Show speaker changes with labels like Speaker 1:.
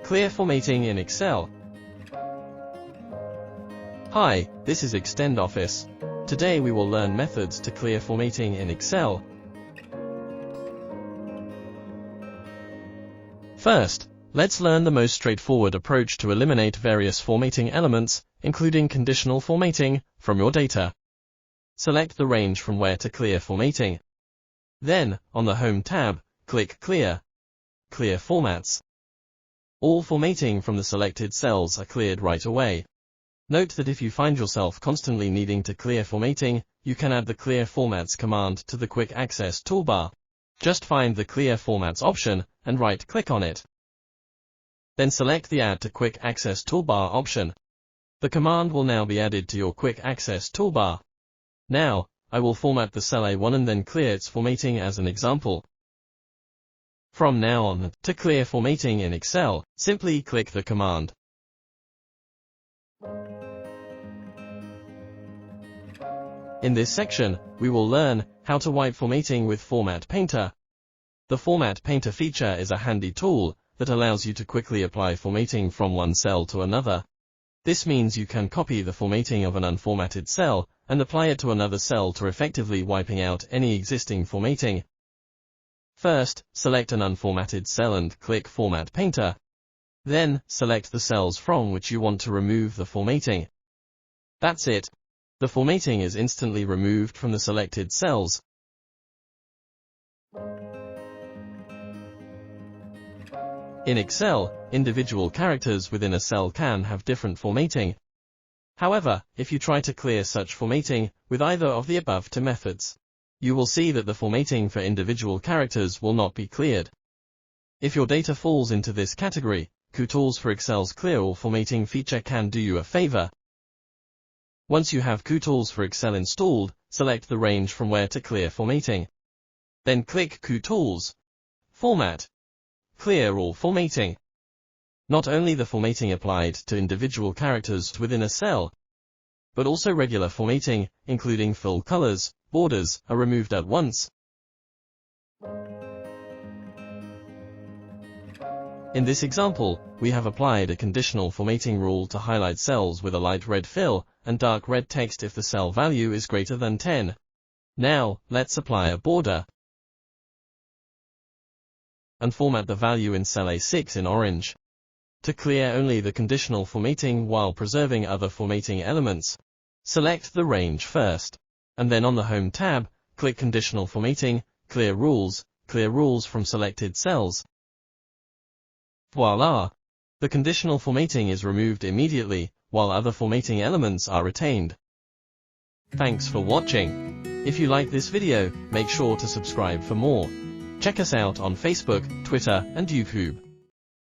Speaker 1: Clear formatting in Excel. Hi, this is Extend Office. Today we will learn methods to clear formatting in Excel. First, let's learn the most straightforward approach to eliminate various formatting elements, including conditional formatting, from your data. Select the range from where to clear formatting. Then, on the Home tab, click Clear. Clear Formats. All formatting from the selected cells are cleared right away. Note that if you find yourself constantly needing to clear formatting, you can add the Clear Formats command to the Quick Access toolbar. Just find the Clear Formats option and right-click on it. Then select the Add to Quick Access toolbar option. The command will now be added to your Quick Access toolbar. Now, I will format the cell A1 and then clear its formatting as an example. From now on, to clear formatting in Excel, simply click the command. In this section, we will learn how to wipe formatting with Format Painter. The Format Painter feature is a handy tool that allows you to quickly apply formatting from one cell to another. This means you can copy the formatting of an unformatted cell and apply it to another cell to effectively wiping out any existing formatting. First, select an unformatted cell and click Format Painter. Then, select the cells from which you want to remove the formatting. That's it. The formatting is instantly removed from the selected cells. In Excel, individual characters within a cell can have different formatting. However, if you try to clear such formatting with either of the above two methods, you will see that the formatting for individual characters will not be cleared. If your data falls into this category, Kutools for Excel's Clear All Formatting feature can do you a favor. Once you have Kutools for Excel installed, select the range from where to clear formatting. Then click Kutools, Format, Clear All Formatting. Not only the formatting applied to individual characters within a cell, but also regular formatting, including fill colors, borders, are removed at once. In this example, we have applied a conditional formatting rule to highlight cells with a light red fill and dark red text if the cell value is greater than 10. Now, let's apply a border and format the value in cell A6 in orange. To clear only the conditional formatting while preserving other formatting elements, select the range first, and then on the Home tab, click Conditional Formatting, Clear Rules from selected cells. Voila! The conditional formatting is removed immediately, while other formatting elements are retained. Thanks for watching. If you like this video, make sure to subscribe for more. Check us out on Facebook, Twitter, and YouTube.